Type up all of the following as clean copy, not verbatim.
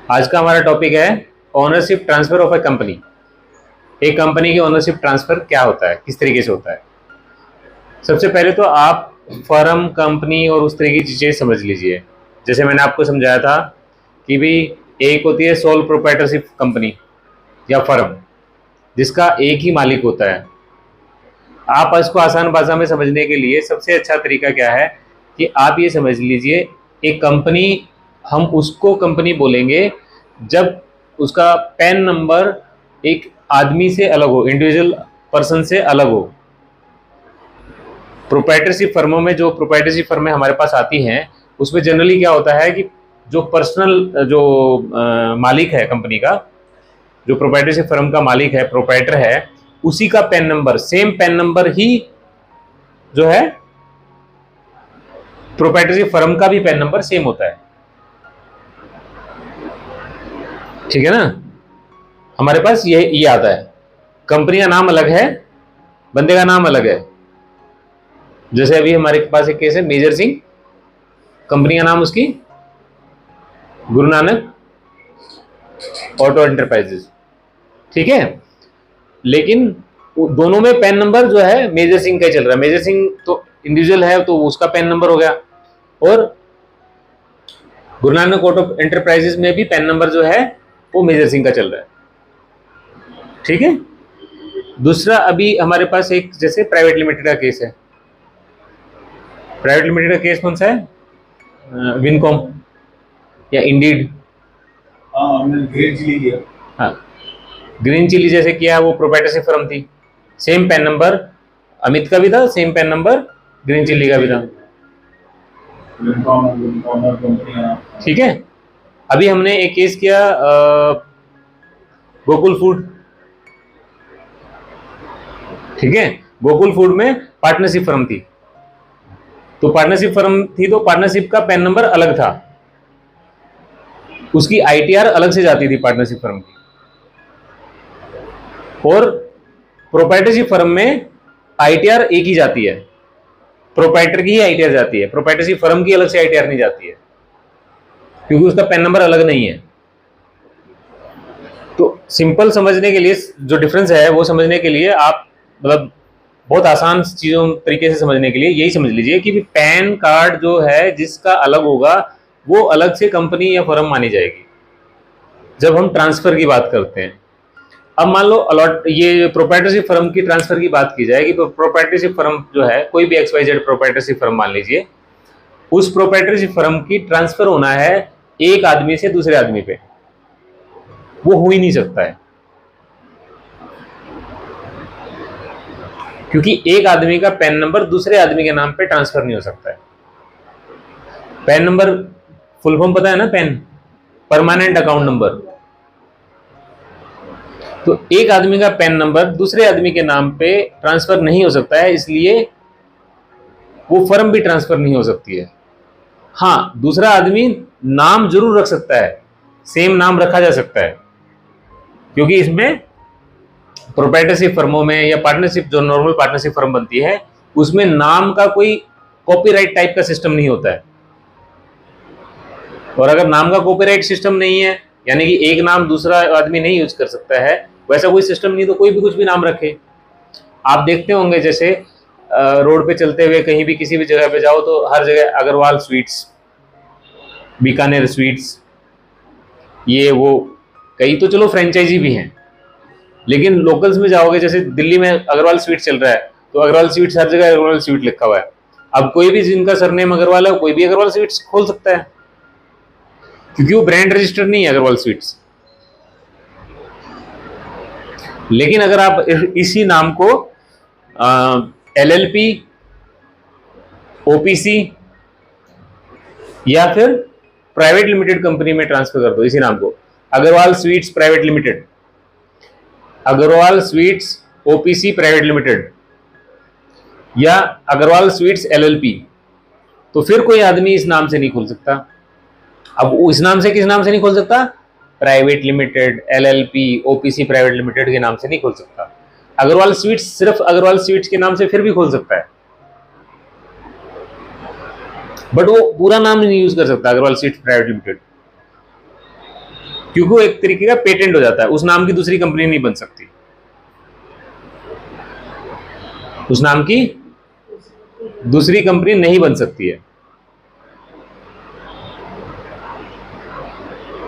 आज का हमारा टॉपिक है ownership transfer of A company. एक कंपनी की ओनरशिप ट्रांसफर क्या होता है, किस तरीके से होता है। सबसे पहले तो आप फर्म, कंपनी और उस तरह की चीज़ें समझ लीजिए। जैसे मैंने आपको समझाया था कि भी एक होती है सोल प्रोप्राइटरशिप कंपनी या फर्म, जिसका एक ही मालिक होता है। आप इसको आसान भाषा में समझने के लिए सबसे अच्छा तरीका क्या है कि आप ये समझ लीजिए, एक कंपनी, हम उसको कंपनी बोलेंगे जब उसका पैन नंबर एक आदमी से अलग हो, इंडिविजुअल पर्सन से अलग हो। प्रोप्राइटरशिप फर्मों में, जो प्रोप्राइटरशिप फर्में हमारे पास आती हैं, उसमें जनरली क्या होता है कि जो पर्सनल जो मालिक है कंपनी का, जो प्रोप्राइटरशिप फर्म का मालिक है, प्रोप्राइटर है, उसी का PAN number, same PAN number ही जो है प्रोप्राइटरशिप फर्म का भी पैन नंबर सेम होता है। ठीक है ना। हमारे पास ये आता है, कंपनी का नाम अलग है, बंदे का नाम अलग है। जैसे अभी हमारे पास एक केस है मेजर सिंह, कंपनी का नाम उसकी गुरु नानक ऑटो एंटरप्राइजेस। ठीक है, लेकिन दोनों में पैन नंबर जो है मेजर सिंह का ही चल रहा है। मेजर सिंह तो इंडिविजुअल है तो उसका पैन नंबर हो गया, और गुरु नानक ऑटो एंटरप्राइजेस में भी पैन नंबर जो है वो मेजर सिंह का चल रहा है। ठीक है। दूसरा, अभी हमारे पास एक जैसे प्राइवेट लिमिटेड का केस है। प्राइवेट लिमिटेड का केस कौन सा है? विनकॉम या इंडीड। ग्रीन चिली किया। हाँ, ग्रीन चिली जैसे किया, वो प्रोप्राइटरशिप फर्म थी, सेम पैन नंबर अमित का भी था, same PAN number green chilli का भी था। ठीक है। अभी हमने एक केस किया गोकुल फूड। ठीक है, गोकुल फूड में पार्टनरशिप फर्म थी, तो पार्टनरशिप फर्म थी तो पार्टनरशिप का पैन नंबर अलग था, उसकी आईटीआर अलग से जाती थी पार्टनरशिप फर्म की। और प्रोप्राइटरशिप फर्म में आईटीआर एक ही जाती है, प्रोप्राइटर की ही आईटीआर जाती है, प्रोप्राइटरशिप फर्म की अलग से आईटीआर नहीं जाती है, क्योंकि उसका पैन नंबर अलग नहीं है। तो सिंपल समझने के लिए, जो डिफरेंस है वो समझने के लिए आप मतलब बहुत आसान चीज़ों तरीके से समझने के लिए यही समझ लीजिए कि पैन कार्ड जो है जिसका अलग होगा वो अलग से कंपनी या फर्म मानी जाएगी जब हम ट्रांसफर की बात करते हैं। अब मान लो अलॉट, ये प्रोप्राइटरशिप फर्म की ट्रांसफर की बात की जाए कि प्रोप्राइटरशिप फर्म जो है, कोई भी XYZ प्रोप्राइटरशिप फर्म मान लीजिए, उस प्रोप्राइटरशिप फर्म की ट्रांसफर होना है एक आदमी से दूसरे आदमी पे, वो हो ही नहीं सकता है, क्योंकि एक आदमी का पैन नंबर दूसरे आदमी के नाम पे ट्रांसफर नहीं हो सकता है। पैन नंबर फुल फॉर्म पता है ना? Pan, permanent account number. तो एक आदमी का पैन नंबर दूसरे आदमी के नाम पे ट्रांसफर नहीं हो सकता है, इसलिए वो फर्म भी ट्रांसफर नहीं हो सकती है। हाँ, दूसरा आदमी नाम जरूर रख सकता है, सेम नाम रखा जा सकता है, क्योंकि इसमें प्रोप्राइटरशिप फर्मों में या पार्टनरशिप, जो नॉर्मल पार्टनरशिप फर्म बनती है, उसमें नाम का कोई कॉपीराइट टाइप का सिस्टम नहीं होता है। और अगर नाम का कॉपीराइट सिस्टम नहीं है, यानी कि एक नाम दूसरा आदमी नहीं यूज कर सकता है, वैसा कोई सिस्टम नहीं, तो कोई भी कुछ भी नाम रखे। आप देखते होंगे जैसे रोड पे चलते हुए कहीं भी किसी भी जगह पे जाओ तो हर जगह अग्रवाल स्वीट्स, बीकानेर स्वीट्स, ये वो, कई तो चलो फ्रेंचाइजी भी हैं, लेकिन लोकल्स में जाओगे, जैसे दिल्ली में अग्रवाल स्वीट चल रहा है तो अग्रवाल स्वीट्स, हर जगह अग्रवाल स्वीट लिखा हुआ है। अब कोई भी जिनका सरनेम अग्रवाल है कोई भी अग्रवाल स्वीट्स खोल सकता है, क्योंकि वो ब्रांड रजिस्टर नहीं है अग्रवाल स्वीट्स। लेकिन अगर आप इसी नाम को LLP, OPC या फिर प्राइवेट लिमिटेड कंपनी में ट्रांसफर कर दो, इसी नाम को Agarwal sweets private limited, Agarwal sweets OPC private limited या अग्रवाल स्वीट्स LLP, तो फिर कोई आदमी इस नाम से नहीं खोल सकता। अब इस नाम से किस नाम से नहीं खोल सकता? Private limited, LLP, OPC private limited के नाम से नहीं खोल सकता। अग्रवाल स्वीट्स सिर्फ अग्रवाल स्वीट्स के नाम से फिर भी खोल सकता है, बट वो पूरा नाम नहीं यूज कर सकता अग्रवाल स्वीट्स प्राइवेट लिमिटेड। क्योंकि वो एक तरीके का पेटेंट हो जाता है, उस नाम की दूसरी कंपनी नहीं बन सकती, उस नाम की दूसरी कंपनी नहीं बन सकती है।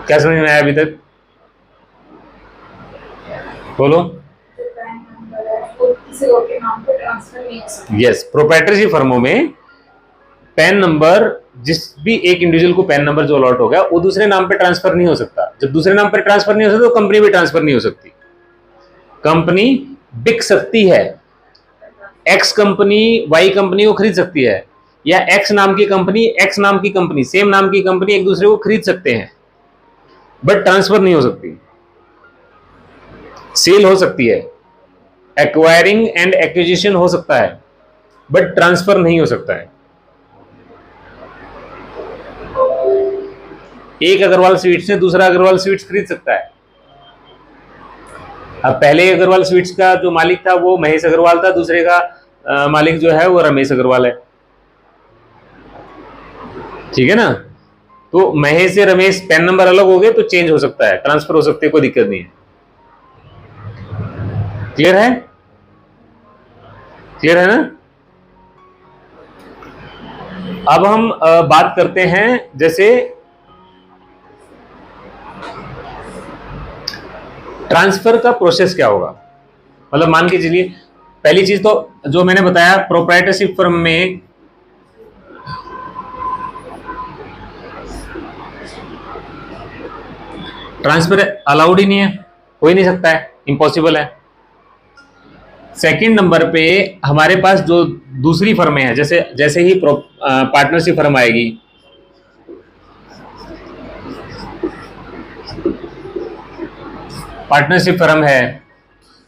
क्या समझ में आया अभी तक? बोलो। यस, प्रोप्राइटरशिप फर्मों में पैन नंबर, जिस भी एक इंडिविजुअल को पैन नंबर जो अलॉट हो गया वो दूसरे नाम पे ट्रांसफर नहीं हो सकता। जब दूसरे नाम पे ट्रांसफर नहीं हो सकता तो कंपनी भी ट्रांसफर नहीं हो सकती। कंपनी बिक सकती है, एक्स कंपनी वाई कंपनी को खरीद सकती है, या एक्स नाम की कंपनी एक्स नाम की कंपनी, सेम नाम की कंपनी एक दूसरे को खरीद सकते हैं, बट ट्रांसफर नहीं हो सकती। सेल हो सकती है, एक्वायरिंग एंड एक्विजिशन हो सकता है, बट ट्रांसफर नहीं हो सकता है। एक अग्रवाल स्वीट्स से दूसरा अग्रवाल स्वीट्स खरीद सकता है। अब पहले अग्रवाल स्वीट्स का जो मालिक था वो महेश अग्रवाल था, दूसरे का मालिक जो है वो रमेश अग्रवाल है, ठीक है ना। तो महेश से रमेश पैन नंबर अलग हो गए तो चेंज हो सकता है, ट्रांसफर हो सकते हैं, कोई दिक्कत नहीं है। क्लियर है? क्लियर है ना? अब हम बात करते हैं जैसे ट्रांसफर का प्रोसेस क्या होगा। मतलब मान के चलिए, पहली चीज तो जो मैंने बताया, प्रोप्राइटरशिप फर्म में ट्रांसफर अलाउड ही नहीं है, हो ही नहीं सकता है, इम्पॉसिबल है। सेकंड नंबर पे हमारे पास जो दूसरी फर्में हैं, जैसे जैसे ही पार्टनरशिप फर्म आएगी, पार्टनरशिप फर्म है,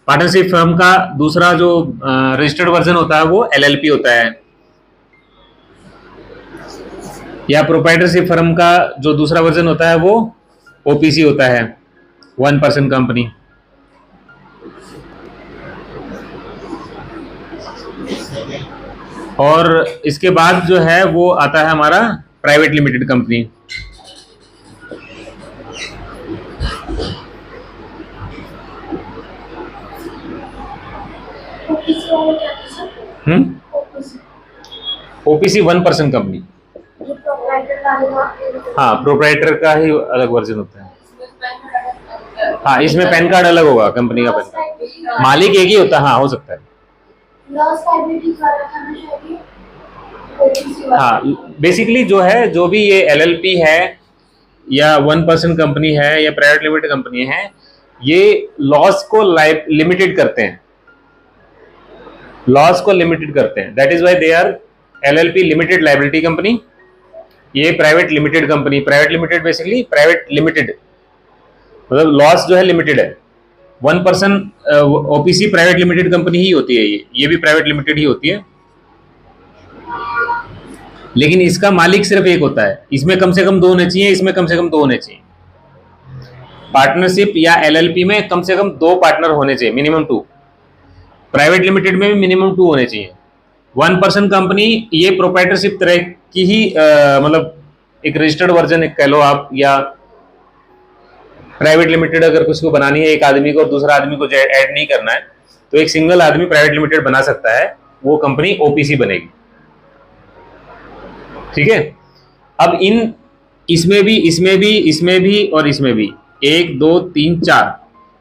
पार्टनरशिप फर्म का दूसरा जो रजिस्टर्ड वर्जन होता है वो एलएलपी होता है, या प्रोप्राइटरशिप फर्म का जो दूसरा वर्जन होता है वो ओपीसी होता है, 1% कंपनी। और इसके बाद जो है वो आता है हमारा private limited company. OPC 1% company. हाँ, प्रोप्राइटर का ही अलग वर्जन होता है। हाँ, इसमें पैन कार्ड अलग होगा, कंपनी का पैन कार्ड, मालिक एक ही होता है। हाँ, हो सकता है। हाँ, बेसिकली जो है, जो भी ये एलएलपी है या 1% कंपनी है या प्राइवेट लिमिटेड कंपनी है, ये लॉस को लिमिटेड करते हैं, लॉस को लिमिटेड करते हैं। That is why they are LLP, limited liability company. ये private limited company, private limited basically private limited, मतलब लॉस जो है लिमिटेड है। 1% ओपीसी प्राइवेट लिमिटेड कंपनी ही होती है, ये भी प्राइवेट लिमिटेड ही होती है, लेकिन इसका मालिक सिर्फ एक होता है। इसमें कम से कम 2 होने चाहिए, इसमें कम से कम 2 होने चाहिए। पार्टनरशिप या एलएलपी में कम से कम 2 पार्टनर होने चाहिए, मिनिमम 2। प्राइवेट लिमिटेड में भी मिनिमम 2 होने चाहिए। 1% कंपनी ये प्रोप्राइटरशिप तरह की ही मतलब एक रजिस्टर्ड वर्जन कह लो आप, या प्राइवेट लिमिटेड अगर कुछ को बनानी है एक आदमी को और दूसरा आदमी को ऐड नहीं करना है, तो एक सिंगल आदमी प्राइवेट लिमिटेड बना सकता है, वो कंपनी ओपीसी बनेगी, ठीक है। अब इसमें भी और इसमें भी 1 2 3 4,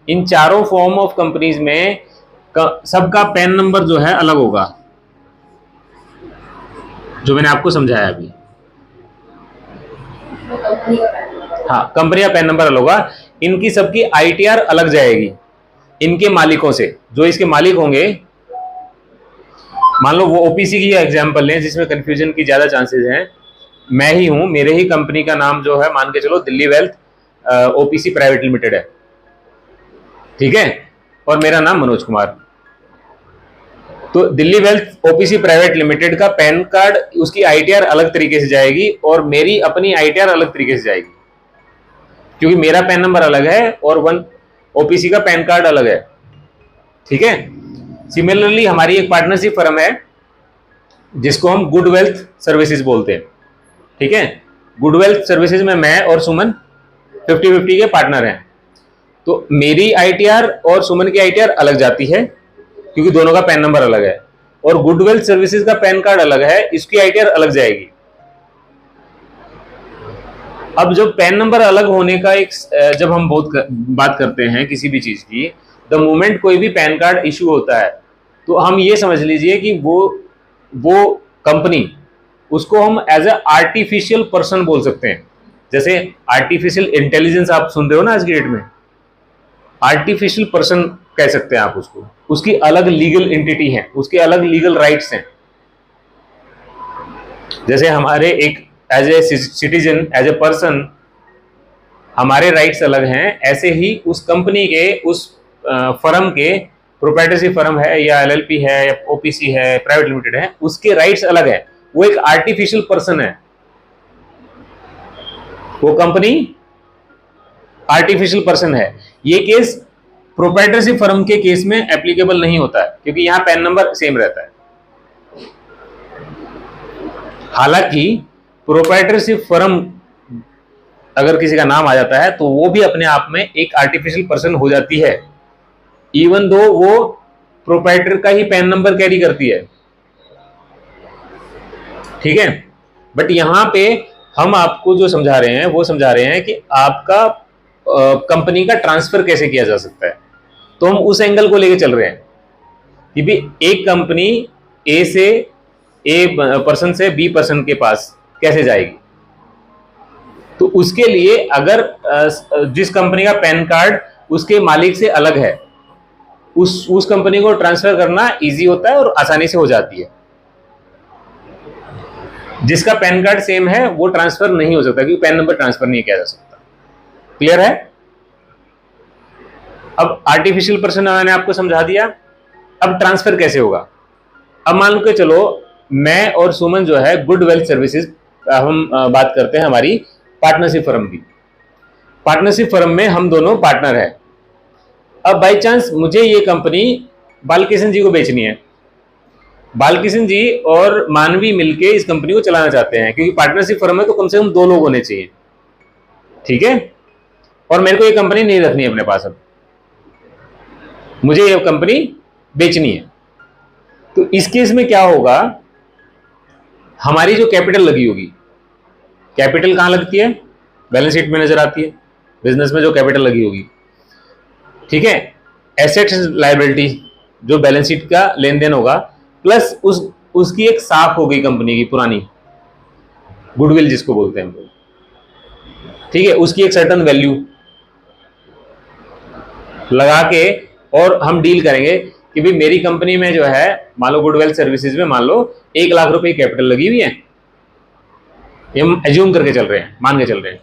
इन चारों फॉर्म ऑफ कंपनीज में सबका पैन नंबर जो है अलग होगा, जो मैंने आपको समझाया अभी। हाँ, कंपनी का पैन नंबर अलग होगा। इनकी सबकी आईटीआर अलग जाएगी इनके मालिकों से, जो इसके मालिक होंगे। मान लो वो ओपीसी की एग्जांपल लें, जिसमें कंफ्यूजन की ज्यादा चांसेस हैं। मैं ही हूं, मेरे ही कंपनी का नाम जो है, मान के चलो Delhi wealth OPC private limited है, ठीक है, और मेरा नाम मनोज कुमार। तो Delhi wealth OPC private limited का पैन कार्ड, उसकी आईटीआर अलग तरीके से जाएगी और मेरी अपनी आईटीआर अलग तरीके से जाएगी, क्योंकि मेरा पैन नंबर अलग है और ओपीसी का पैन कार्ड अलग है, ठीक है। सिमिलरली हमारी एक पार्टनरशिप फर्म है जिसको हम गुड वेल्थ सर्विसेज बोलते हैं, ठीक है। गुड वेल्थ सर्विसेज में मैं और सुमन 50-50 के पार्टनर हैं। तो मेरी आईटीआर और सुमन की आईटीआर अलग जाती है क्योंकि दोनों का पैन नंबर अलग है, और गुडवेल सर्विसेज का पैन कार्ड अलग है, इसकी आईटीआर अलग जाएगी। अब जब पैन नंबर अलग होने का एक जब हम बात करते हैं किसी भी चीज की, द मोमेंट कोई भी पैन कार्ड इशू होता है तो हम ये समझ लीजिए कि वो कंपनी, उसको हम एज ए आर्टिफिशियल पर्सन बोल सकते हैं। जैसे आर्टिफिशियल इंटेलिजेंस आप सुन रहे हो ना आज की डेट में, आर्टिफिशियल पर्सन कह सकते हैं आप उसको। उसकी अलग लीगल एंटिटी है, उसके अलग लीगल राइट्स हैं। जैसे हमारे एक as a citizen, as a person हमारे राइट्स अलग हैं, ऐसे ही उस कंपनी के, उस फर्म के, प्रोप्राइटरशिप फर्म है या एलएलपी है या ओपीसी है, प्राइवेट लिमिटेड है, उसके राइट्स अलग है। वो एक आर्टिफिशियल पर्सन है, वो कंपनी आर्टिफिशियल पर्सन है। ये केस प्रोप्राइटरशिप फर्म के केस में एप्लीकेबल नहीं होता है क्योंकि यहां पैन नंबर सेम रहता है। हालांकि प्रोप्राइटरशिप फर्म अगर किसी का नाम आ जाता है तो वो भी अपने आप में एक आर्टिफिशियल पर्सन हो जाती है, इवन दो वो प्रोप्राइटर का ही पैन नंबर कैरी करती है। ठीक है, बट यहां पे हम आपको जो समझा रहे हैं वो समझा रहे हैं कि आपका कंपनी का ट्रांसफर कैसे किया जा सकता है। तो हम उस एंगल को लेके चल रहे हैं कि भी एक कंपनी ए से ए पर्सन से बी पर्सन के पास कैसे जाएगी। तो उसके लिए अगर जिस कंपनी का पैन कार्ड उसके मालिक से अलग है, उस कंपनी को ट्रांसफर करना इजी होता है और आसानी से हो जाती है। जिसका पैन कार्ड सेम है वो ट्रांसफर नहीं हो सकता क्योंकि पैन नंबर ट्रांसफर नहीं किया जा सकता। क्लियर है? अब आर्टिफिशियल पर्सन मैंने आपको समझा दिया। अब ट्रांसफर कैसे होगा? अब मान लो कि चलो मैं और सुमन जो है गुडवेल सर्विसेज, हम बात करते हैं हमारी पार्टनरशिप फर्म की। पार्टनरशिप फर्म में हम दोनों पार्टनर हैं। अब बाय चांस मुझे ये कंपनी बालकिशन जी को बेचनी है। बालकिशन जी और मानवी मिलके इस कंपनी को चलाना चाहते हैं क्योंकि पार्टनरशिप फर्म है तो कम से कम 2 लोग होने चाहिए। ठीक है, और मेरे को ये कंपनी नहीं रखनी है अपने पास, अब मुझे ये कंपनी बेचनी है। तो इस केस में क्या होगा, हमारी जो कैपिटल लगी होगी, कैपिटल कहां लगती है? बैलेंस शीट में नजर आती है, बिजनेस में जो कैपिटल लगी होगी। ठीक है, एसेट्स लायबिलिटी जो बैलेंस शीट का लेन देन होगा, प्लस उसकी एक साख हो गई कंपनी की पुरानी, गुडविल जिसको बोलते हैं हम लोग। ठीक है, उसकी एक सर्टन वैल्यू लगा के और हम डील करेंगे कि भाई मेरी कंपनी में जो है, मान लो गुडवेल सर्विसेज में मान लो 1 लाख रुपए की कैपिटल लगी हुई है, हम एज्यूम करके चल रहे हैं, मान के चल रहे हैं,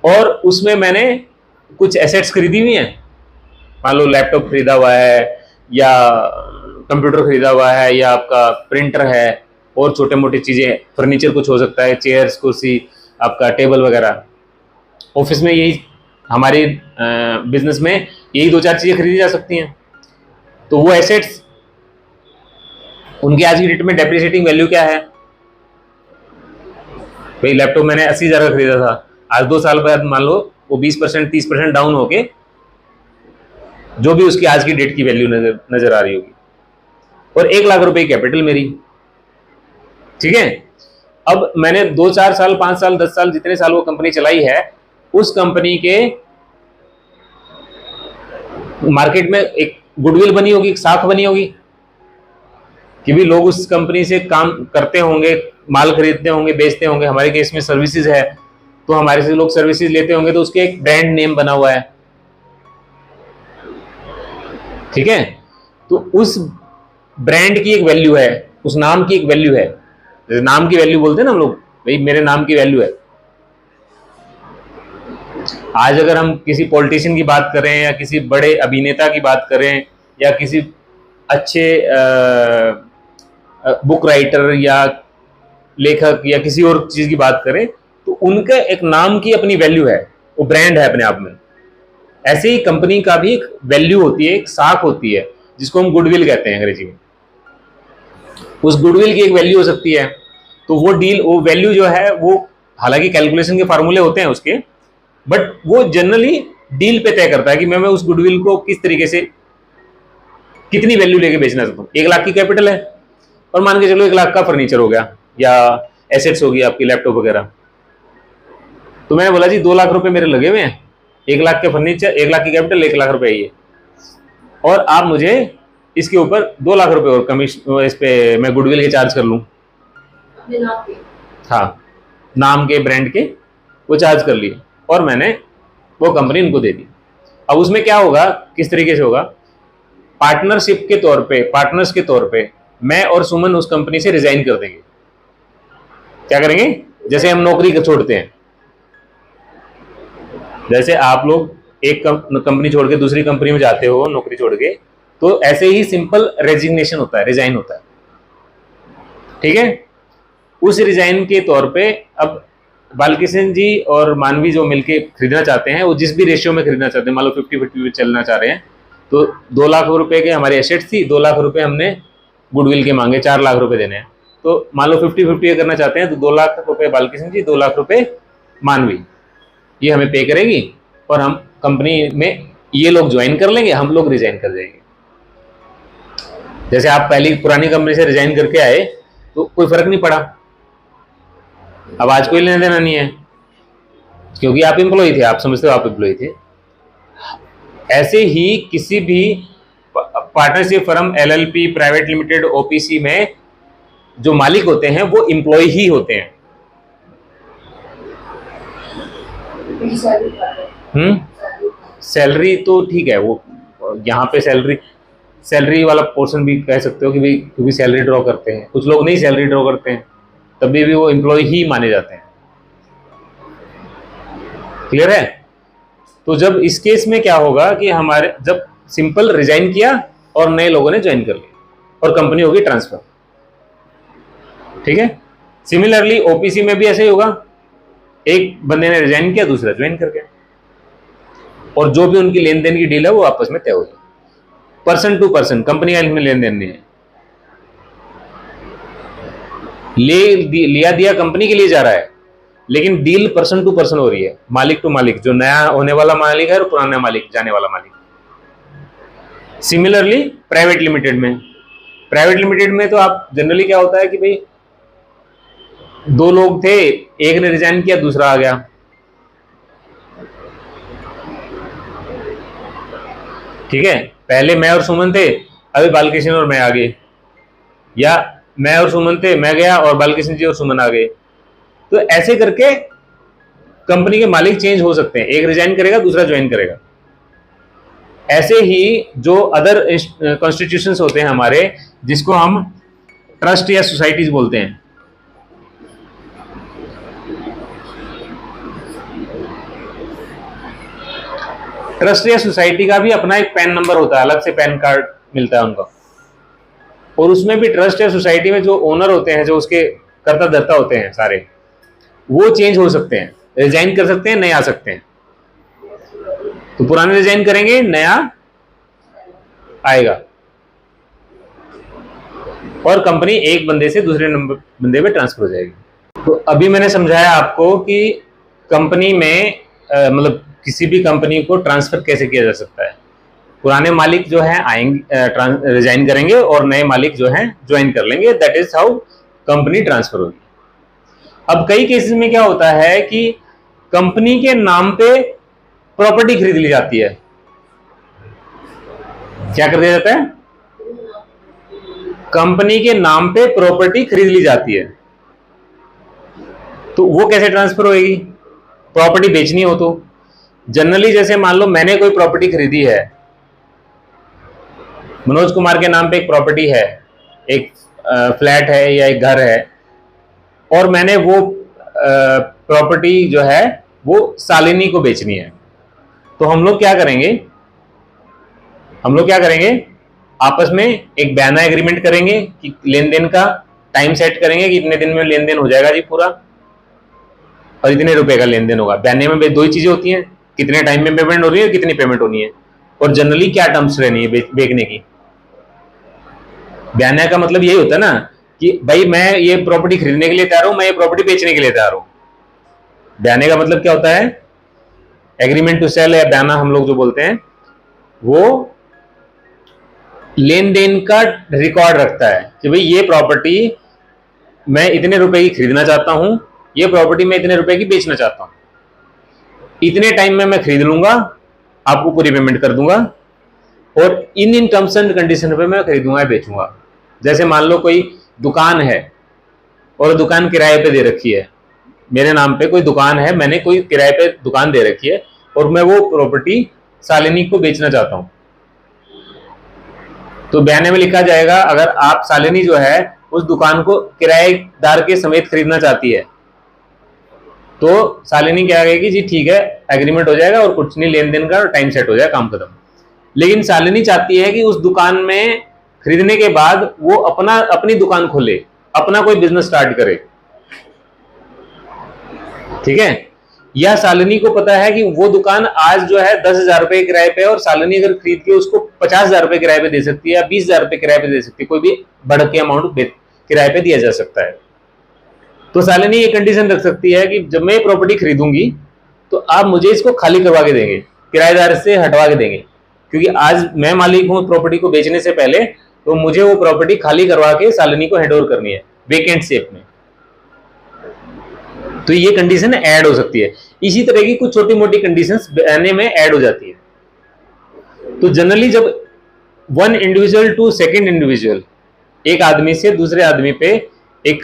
और उसमें मैंने कुछ एसेट्स खरीदी हुई हैं। मान लो लैपटॉप खरीदा हुआ है या कंप्यूटर खरीदा हुआ है या आपका प्रिंटर है और छोटे मोटी चीजें, फर्नीचर कुछ हो सकता है, चेयर्स, कुर्सी, आपका टेबल वगैरह। ऑफिस में यही, हमारी बिजनेस में यही 2-4 चीजें खरीदी जा सकती हैं। तो वो एसेट्स, उनकी आज की डेट में डेप्रिसिएटिंग वैल्यू क्या है? भाई लैपटॉप मैंने 80,000 का खरीदा था, आज 2 साल बाद मान लो वो 20%, 30% डाउन होके जो भी उसकी आज की डेट की वैल्यू नजर आ रही होगी, और 1 लाख रुपए की कैपिटल मेरी। ठीक है, अब मैंने 2-4 साल, 5 साल, 10 साल, जितने साल वो कंपनी चलाई है, उस कंपनी के मार्केट में एक गुडविल बनी होगी, एक साख बनी होगी कि भी लोग उस कंपनी से काम करते होंगे, माल खरीदते होंगे, बेचते होंगे। हमारे केस में सर्विसेज है तो हमारे से लोग सर्विसेज लेते होंगे, तो उसके एक ब्रांड नेम बना हुआ है। ठीक है, तो उस ब्रांड की एक वैल्यू है, उस नाम की एक वैल्यू है। जैसे नाम की वैल्यू बोलते हैं ना हम लोग, भाई मेरे नाम की वैल्यू है। आज अगर हम किसी पॉलिटिशियन की बात करें या किसी बड़े अभिनेता की बात करें या किसी अच्छे बुक राइटर या लेखक या किसी और चीज की बात करें, तो उनके एक नाम की अपनी वैल्यू है, वो ब्रांड है अपने आप में। ऐसे ही कंपनी का भी एक वैल्यू होती है, एक साख होती है, जिसको हम गुडविल कहते हैं अंग्रेजी में। उस गुडविल की एक वैल्यू हो सकती है। तो वो वैल्यू जो है वो, हालांकि कैलकुलेशन के फार्मूले होते हैं उसके, बट वो जनरली डील पे तय करता है कि मैं उस गुडविल को किस तरीके से कितनी वैल्यू लेके बेचना चाहता हूँ। 1 लाख की कैपिटल है और मान के चलो 1 लाख का फर्नीचर हो गया या एसेट्स होगी आपकी लैपटॉप वगैरह, तो मैंने बोला जी 2 लाख रुपए मेरे लगे हुए हैं, 1 लाख के फर्नीचर, 1 लाख की कैपिटल, 1 लाख रुपए ये, और आप मुझे इसके ऊपर 2 लाख रुपए और कमीशन इस पे मैं गुडविल के चार्ज कर लूँ। हाँ, नाम के ब्रांड के वो चार्ज कर लिए और मैंने वो कंपनी उनको दे दी। अब उसमें क्या होगा, किस तरीके से होगा, पार्टनरशिप के तौर पे, पार्टनर्स के तौर पे मैं और सुमन उस कंपनी से रिजाइन कर देंगे। क्या करेंगे, जैसे हम नौकरी छोड़ते हैं, जैसे आप लोग एक कंपनी छोड़ के दूसरी कंपनी में जाते हो नौकरी छोड़ के, तो ऐसे ही सिंपल रेजिग्नेशन होता है, रिजाइन होता है, ठीक है। उस रिजाइन के तौर पे अब बालकिशन जी और मानवी जो मिलके खरीदना चाहते हैं, वो जिस भी रेशियो में खरीदना चाहते हैं, मान लो 50-50 पे चलना चाह रहे हैं, तो 2 लाख रुपए के हमारे एसेट्स थी, 2 लाख रुपए हमने गुडविल के मांगे, 4 लाख रुपए देने हैं, तो मान लो 50-50 करना चाहते हैं, तो 2 लाख रुपए बालकिशन जी, 2 लाख रुपए मानवी, ये हमें पे करेगी और हम कंपनी में ये लोग ज्वाइन कर लेंगे, हम लोग रिजाइन कर जाएंगे। जैसे आप पहली पुरानी कंपनी से रिजाइन करके आए तो कोई फर्क नहीं पड़ा, अब आज कोई लेना देना नहीं है क्योंकि आप एम्प्लॉय थे, आप समझते हो आप एम्प्लॉय थे। ऐसे ही किसी भी partnership firm, LLP, private limited, OPC में जो मालिक होते हैं वो एम्प्लॉय ही होते हैं। सैलरी तो ठीक है, वो यहाँ पे सैलरी वाला पोर्शन भी कह सकते हो कि भाई क्योंकि सैलरी ड्रॉ करते हैं, कुछ लोग नहीं सैलरी ड्रॉ करते हैं, तभी भी वो एम्प्लॉय ही माने जाते हैं। क्लियर है। तो जब इस केस में क्या होगा कि हमारे जब सिंपल रिजाइन किया और नए लोगों ने ज्वाइन कर लिया और कंपनी होगी ट्रांसफर, ठीक है। सिमिलरली ओपीसी में भी ऐसे ही होगा, एक बंदे ने रिजाइन किया, दूसरा ज्वाइन कर गया, और जो भी उनकी लेन देन की डील है वो आपस में तय होगी, पर्सन टू पर्सन, कंपनी का इनमें लेन देन नहीं है। लिया दिया कंपनी के लिए जा रहा है, लेकिन डील पर्सन टू पर्सन हो रही है, मालिक टू मालिक, जो नया होने वाला मालिक है और पुराना मालिक, जाने वाला मालिक। सिमिलरली प्राइवेट लिमिटेड में तो आप जनरली क्या होता है कि भाई 2 लोग थे, एक ने रिजाइन किया, दूसरा आ गया, ठीक है। पहले मैं और सुमन थे, अभी बालकिशन और मैं आ गए, या मैं और सुमन थे, मैं गया और बालकिशन जी और सुमन आ गए। तो ऐसे करके कंपनी के मालिक चेंज हो सकते हैं, एक रिजाइन करेगा, दूसरा ज्वाइन करेगा। ऐसे ही जो अदर कॉन्स्टिट्यूशंस होते हैं हमारे, जिसको हम ट्रस्ट या सोसाइटीज बोलते हैं, ट्रस्ट या सोसाइटी का भी अपना एक पैन नंबर होता है, अलग से पैन कार्ड मिलता है उनका, और उसमें भी ट्रस्ट या सोसाइटी में जो ओनर होते हैं, जो उसके कर्ता धर्ता होते हैं सारे, वो चेंज हो सकते हैं, रिजाइन कर सकते हैं, नए आ सकते हैं। तो पुराने रिजाइन करेंगे, नया आएगा, और कंपनी एक बंदे से दूसरे बंदे पे ट्रांसफर हो जाएगी। तो अभी मैंने समझाया आपको कि कंपनी में मतलब किसी भी कंपनी को ट्रांसफर कैसे किया जा सकता है। पुराने मालिक जो है आएंगे, रिजाइन करेंगे, और नए मालिक जो हैं ज्वाइन कर लेंगे। That is how company transfer होगी। अब कई केसेस में क्या होता है कि कंपनी के नाम पे प्रॉपर्टी खरीद ली जाती है। क्या कर दिया जाता है? कंपनी के नाम पे प्रॉपर्टी खरीद ली जाती है। तो वो कैसे ट्रांसफर होगी? प्रॉपर्टी बेचनी हो तो जनरली, जैसे मान लो मैंने कोई प्रॉपर्टी खरीदी है, मनोज कुमार के नाम पे एक प्रॉपर्टी है, एक फ्लैट है या एक घर है, और मैंने वो प्रॉपर्टी जो है वो शालिनी को बेचनी है। तो हम लोग क्या करेंगे, आपस में एक बयाना एग्रीमेंट करेंगे कि लेन देन का टाइम सेट करेंगे कि इतने दिन में लेन देन हो जाएगा जी पूरा, और इतने रुपए का लेन देन होगा। बयाने में 2 ही चीजें होती हैं, कितने टाइम में पेमेंट हो रही है, कितनी पेमेंट होनी है, और जनरली क्या टर्म्स रहनी है बेचने की। बयाने का मतलब यही होता है ना कि भाई मैं ये प्रॉपर्टी खरीदने के लिए तैयार हूं, मैं ये प्रॉपर्टी बेचने के लिए तैयार हूं। बयाने का मतलब क्या होता है एग्रीमेंट टू सेल या बयाना हम लोग जो बोलते हैं, वो लेन देन का रिकॉर्ड रखता है कि भाई ये प्रॉपर्टी मैं इतने रुपए की खरीदना चाहता हूं, ये प्रॉपर्टी मैं इतने रुपए की बेचना चाहता हूं, इतने टाइम में मैं खरीद लूंगा, आपको पूरी पेमेंट कर दूंगा, और इन टर्म्स एंड कंडीशन पे मैं खरीदूंगा या बेचूंगा। जैसे मान लो कोई दुकान है और दुकान किराए पे दे रखी है, मेरे नाम पे कोई दुकान है, मैंने कोई किराए पे दुकान दे रखी है और मैं वो प्रॉपर्टी शालिनी को बेचना चाहता हूं, तो बयाने में लिखा जाएगा अगर आप शालिनी जो है उस दुकान को किराएदार के समेत खरीदना चाहती है, तो शालिनी क्या कहेगी, जी ठीक है, एग्रीमेंट हो जाएगा और कुछ नहीं, लेन देन का टाइम सेट हो जाएगा, काम खत्म। लेकिन शालिनी चाहती है कि उस दुकान में खरीदने के बाद वो अपनी दुकान खोले, अपना कोई बिजनेस स्टार्ट करे, ठीक है। या शालिनी को पता है कि वो दुकान आज जो है 10,000 रुपए किराए पे है और शालिनी अगर खरीद के उसको 50,000 रुपए किराए पे दे सकती है या 20,000 रुपए किराए पे दे सकती है, कोई भी बढ़ के अमाउंट किराए पे दिया जा सकता है। तो शालिनी ये कंडीशन रख सकती है कि जब मैं प्रॉपर्टी खरीदूंगी तो आप मुझे इसको खाली करवा के देंगे, किराएदार से हटवा के देंगे, क्योंकि आज मैं मालिक हूं प्रॉपर्टी को बेचने से पहले, तो मुझे वो प्रॉपर्टी खाली करवा के शालिनी को हैंडओवर करनी है वेकेंट शेप में। तो ये कंडीशन ऐड हो सकती है। इसी तरह की कुछ छोटी मोटी कंडीशंस बयाने में ऐड हो जाती है। तो जनरली जब one individual to second individual, एक आदमी से दूसरे आदमी पे, एक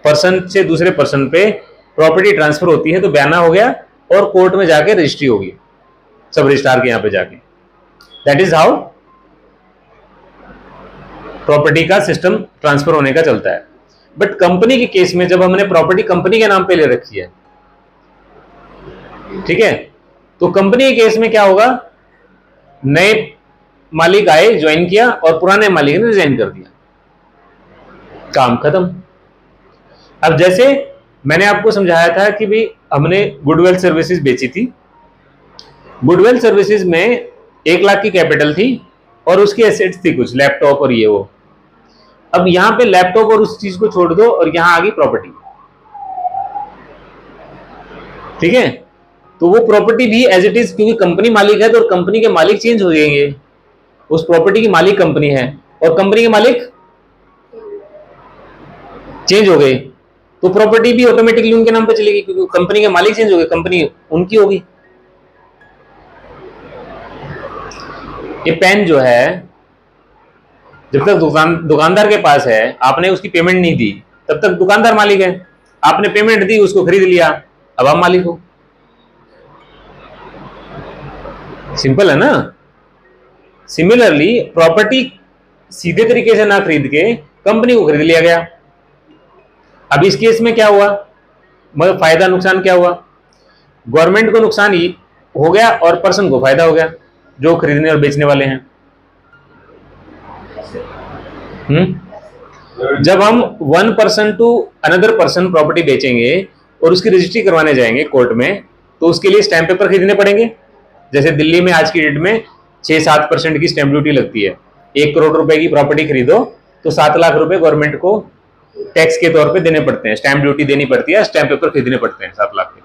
पर्सन से दूसरे पर्सन पे प्रॉपर्टी ट्रांसफर होती है, तो बयाना हो गया और कोर्ट में जाके रजिस्ट्री होगी, सब रजिस्ट्रार के यहां पे जाके। दैट इज हाउ प्रॉपर्टी का सिस्टम ट्रांसफर होने का चलता है। बट कंपनी के केस में जब हमने प्रॉपर्टी कंपनी के नाम पे ले रखी है, ठीक है, तो कंपनी के केस में क्या होगा, नए मालिक आए, ज्वाइन किया और पुराने मालिक ने रिजाइन कर दिया, काम खत्म। अब जैसे मैंने आपको समझाया था कि भाई हमने गुडवेल सर्विसेज बेची थी, गुडवेल सर्विसेज में 1 लाख की कैपिटल थी और उसकी एसेट्स थी कुछ, लैपटॉप और ये वो। अब यहां पे लैपटॉप और उस चीज को छोड़ दो और यहां आ गई प्रॉपर्टी, ठीक है। तो वो प्रॉपर्टी भी एज इट इज, क्योंकि कंपनी मालिक है तो कंपनी के मालिक चेंज हो जाएंगे, उस प्रॉपर्टी की मालिक कंपनी है और कंपनी के मालिक चेंज हो गए, तो प्रॉपर्टी भी ऑटोमेटिकली उनके नाम पे चलेगी, क्योंकि कंपनी के मालिक चेंज हो गए, कंपनी उनकी होगी। ये पेन जो है जब तक दुकानदार के पास है, आपने उसकी पेमेंट नहीं दी, तब तक दुकानदार मालिक है, आपने पेमेंट दी, उसको खरीद लिया, अब आप मालिक हो। सिंपल है ना। सिमिलरली प्रॉपर्टी सीधे तरीके से ना खरीद के कंपनी को खरीद लिया गया। अब इस केस में क्या हुआ, मगर फायदा नुकसान क्या हुआ, गवर्नमेंट को नुकसान ही हो गया और पर्सन को फायदा हो गया, जो खरीदने और बेचने वाले हैं। जब हम one person to another person property बेचेंगे और उसकी रजिस्ट्री करवाने जाएंगे कोर्ट में, तो उसके लिए स्टैंप पेपर खरीदने पड़ेंगे। जैसे दिल्ली में आज की डेट में 6-7% की स्टैंप ड्यूटी लगती है। 1 करोड़ रुपए की प्रॉपर्टी खरीदो तो 7 लाख रुपए गवर्नमेंट को टैक्स के तौर पे देने पड़ते हैं, स्टैंप ड्यूटी देनी पड़ती है, स्टैंप पेपर खरीदने पड़ते हैं 7 लाख के।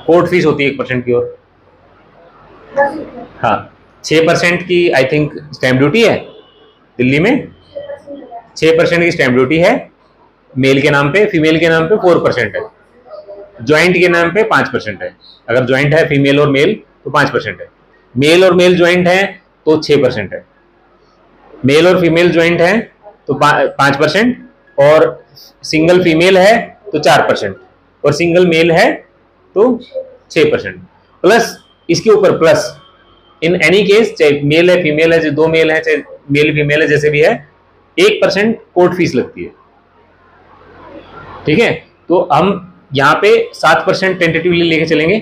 कोर्ट फीस होती है 1% की, और हाँ 6% की आई थिंक स्टैंप ड्यूटी है दिल्ली में, 6% की स्टैंप ड्यूटी है मेल के नाम पे, फीमेल के नाम पे 4% है, ज्वाइंट के नाम पे 5% है। अगर ज्वाइंट है फीमेल और मेल तो 5% है, मेल और मेल ज्वाइंट है तो 6% है, मेल और फीमेल ज्वाइंट है तो 5%, और सिंगल फीमेल है तो 4%, और सिंगल मेल है तो 6%, प्लस इसके ऊपर प्लस इन एनी केस, चाहे मेल है फीमेल है, चाहे 2 मेल है, चाहे मेल फीमेल है, जैसे भी है 1% कोर्ट फीस लगती है, ठीक है। तो हम यहाँ पे 7% टेंटेटिवली लेके चलेंगे,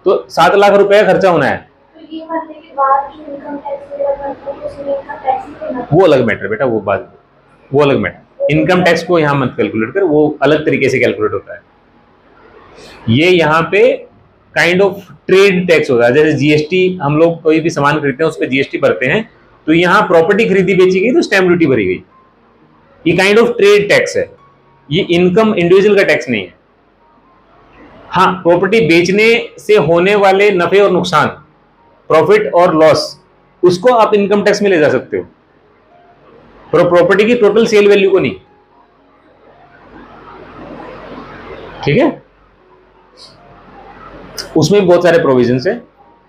तो 7 लाख रुपए का खर्चा होना है। वो अलग मैटर बेटा, वो अलग मैटर। इनकम टैक्स को यहाँ मत कैलकुलेट कर, वो अलग तरीके से कैलकुलेट होता है। ये यहाँ पे काइंड ऑफ ट्रेड टैक्स होता है। जैसे जीएसटी, हम लोग कोई भी सामान खरीदते हैं उस पर जीएसटी भरते हैं, तो यहाँ प्रॉपर्टी खरीदी बेची गई तो स्टैंप ड्यूटी भरी गई। ये काइंड ऑफ ट्रेड टैक्स है, ये इनकम इंडिविजुअल का टैक्स नहीं है। हाँ, प्रॉपर्टी बेचने से होने वाले नफे और नुकसान, प्रॉफिट और लॉस, उसको आप इनकम टैक्स में ले जा सकते हो, पर प्रॉपर्टी की टोटल सेल वैल्यू को नहीं। ठीक है, उसमें बहुत सारे प्रोविजंस है,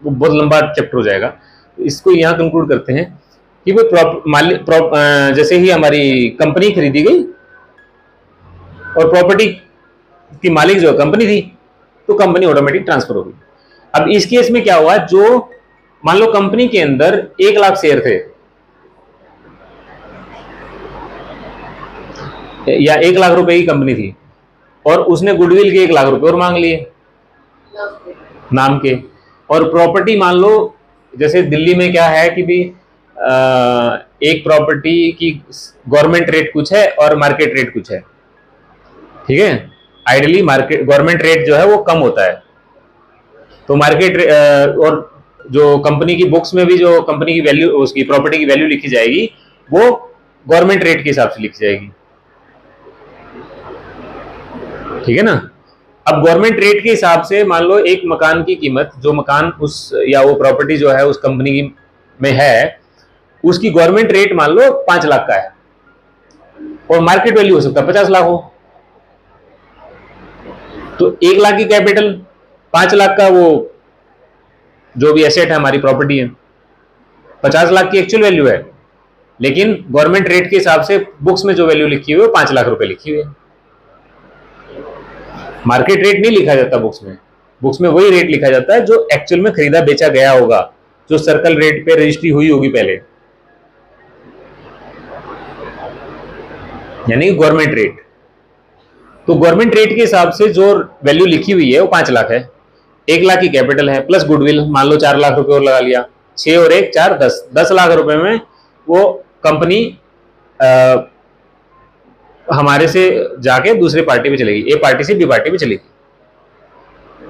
वो बहुत लंबा चैप्टर हो जाएगा। इसको यहां कंक्लूड करते हैं कि वो जैसे ही हमारी कंपनी खरीदी गई और प्रॉपर्टी की मालिक जो कंपनी थी, तो कंपनी ऑटोमेटिक ट्रांसफर हो गई। अब इस केस में क्या हुआ, जो मान लो कंपनी के अंदर 1 लाख शेयर थे या 1 लाख रुपए की कंपनी थी, और उसने गुडविल के 1 लाख रुपए और मांग लिए नाम के, और प्रॉपर्टी मान लो जैसे दिल्ली में क्या है कि भी एक प्रॉपर्टी की गवर्नमेंट रेट कुछ है और मार्केट रेट कुछ है। ठीक है, आइडियली मार्केट गवर्नमेंट रेट जो है वो कम होता है, तो मार्केट और जो कंपनी की बुक्स में भी जो कंपनी की वैल्यू, उसकी प्रॉपर्टी की वैल्यू लिखी जाएगी, वो गवर्नमेंट रेट के हिसाब से लिखी जाएगी। ठीक है ना। अब गवर्नमेंट रेट के हिसाब से मान लो एक मकान की कीमत, जो मकान उस या वो प्रॉपर्टी जो है उस कंपनी की में है, उसकी गवर्नमेंट रेट मान लो 5 लाख का है, और मार्केट वैल्यू हो सकता है 50 लाख हो। तो 1 लाख की कैपिटल, 5 लाख का वो जो भी एसेट है, हमारी प्रॉपर्टी है, 50 लाख की एक्चुअल वैल्यू है, लेकिन गवर्नमेंट रेट के हिसाब से बुक्स में जो वैल्यू लिखी हुई है वो 5 लाख रुपए लिखी हुई है। मार्केट रेट नहीं लिखा जाता बुक्स में वही रेट लिखा जाता है जो एक्चुअल में खरीदा बेचा गया होगा, जो सर्कल रेट पे रजिस्ट्री हुई होगी पहले, यानी गवर्नमेंट रेट। तो गवर्नमेंट रेट के हिसाब से जो वैल्यू लिखी हुई है वो 5 लाख है, 1 लाख की कैपिटल है, प्लस गुडविल मान लो 4 लाख रुपए और लगा लिया, 6 और 1 4 10 लाख रुपए में वो कंपनी हमारे से जाके दूसरे पार्टी पे चलेगी, ए पार्टी से बी पार्टी पे चलेगी।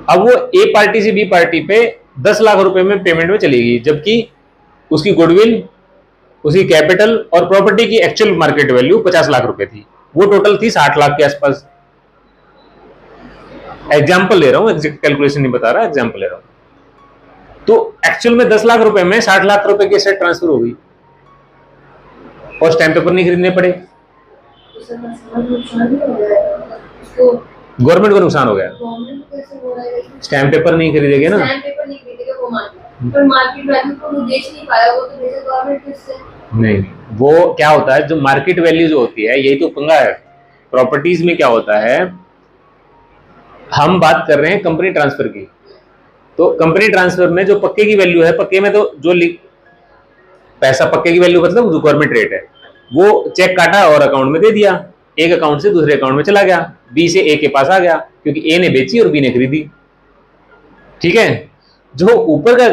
अब वो ए पार्टी से बी पार्टी पे 10 लाख रुपए में पेमेंट में चलेगी, जबकि उसकी गुडविल, उसकी कैपिटल और प्रॉपर्टी की एक्चुअल मार्केट वैल्यू 50 लाख रुपए थी, वो टोटल थी 60 लाख के आसपास। एग्जाम्पल ले रहा हूं, कैलकुलेशन नहीं बता रहा, एग्जाम्पल ले रहा हूं। तो एक्चुअल में 10 लाख रुपए में 60 लाख रुपए की सेट ट्रांसफर हो गई, और स्टैम्प पेपर नहीं खरीदने पड़े। गवर्नमेंट को नुकसान हो गया, स्टैम्प पेपर नहीं खरीदेंगे ना, नहीं, वो क्या होता है, जो मार्केट वैल्यू जो होती है, यही तो पंगा है प्रॉपर्टीज में। क्या होता है, हम बात कर रहे हैं कंपनी ट्रांसफर की, तो कंपनी ट्रांसफर में जो पक्के की वैल्यू है, पक्के में तो जो पैसा, पक्के की वैल्यू मतलब जो गवर्नमेंट रेट है, वो चेक काटा और अकाउंट में दे दिया, एक अकाउंट से दूसरे अकाउंट में चला गया, बी से ए के पास आ गया, क्योंकि ए ने बेची और बी ने खरीदी। ठीक है, जो ऊपर का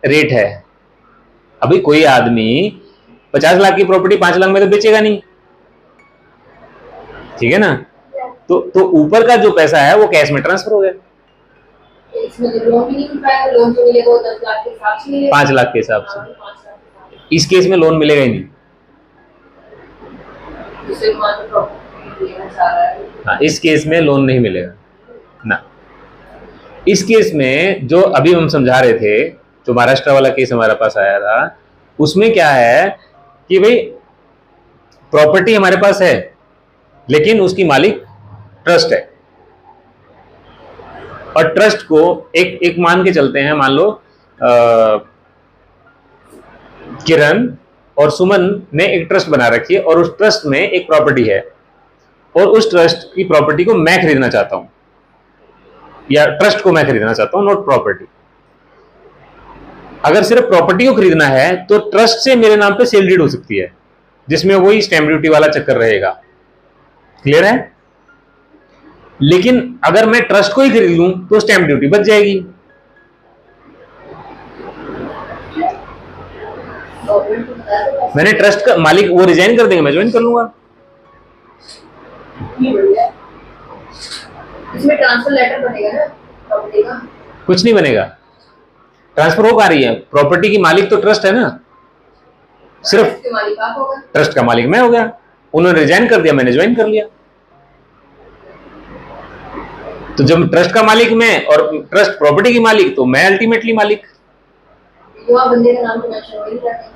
रेट है, अभी कोई आदमी 50 लाख की प्रॉपर्टी 5 लाख में तो बेचेगा नहीं। ठीक है ना, तो ऊपर का जो पैसा है वो कैश में ट्रांसफर हो गया, इसमें तो लोन भी नहीं मिल पाएगा, लोन तो मिलेगा 10 लाख के हिसाब से मिलेगा, 5 लाख के हिसाब से। इस केस में लोन मिलेगा ही नहीं। हाँ, इस केस में लोन नहीं मिलेगा ना। इस केस में जो अभी हम समझा रहे थे, जो महाराष्ट्र वाला केस हमारे पास आया था, उसमें क्या है कि भाई प्रॉपर्टी हमारे पास है, लेकिन उसकी मालिक ट्रस्ट है, और ट्रस्ट को एक मान के चलते हैं, मान लो किरण और सुमन ने एक ट्रस्ट बना रखी है, और उस ट्रस्ट में एक प्रॉपर्टी है, और उस ट्रस्ट की प्रॉपर्टी को मैं खरीदना चाहता हूं, या ट्रस्ट को मैं खरीदना चाहता हूं, नॉट प्रॉपर्टी। अगर सिर्फ प्रॉपर्टी को खरीदना है तो ट्रस्ट से मेरे नाम पे सेल डीड हो सकती है, जिसमें वही स्टैम्प ड्यूटी वाला चक्कर रहेगा। क्लियर है? लेकिन अगर मैं ट्रस्ट को ही खरीद लूं तो स्टैम्प ड्यूटी बच जाएगी। मैंने ट्रस्ट का मालिक वो रिजाइन कर देंगे, मैं ज्वाइन कर लूंगा। इसमें ट्रांसफर लेटर बनेगा ना प्रॉपर्टी का? कुछ नहीं बनेगा, ट्रांसफर हो पा रही है, प्रॉपर्टी की मालिक तो ट्रस्ट है ना, सिर्फ मालिक आप होगा, ट्रस्ट का मालिक मैं हो गया। उन्होंने रिजाइन कर दिया, मैंने ज्वाइन कर लिया। तो जब ट्रस्ट का मालिक मैं और ट्रस्ट प्रॉपर्टी की मालिक, तो मैं अल्टीमेटली मालिक। युवा बंदे का नाम तो मेंशन हो ही रहा है।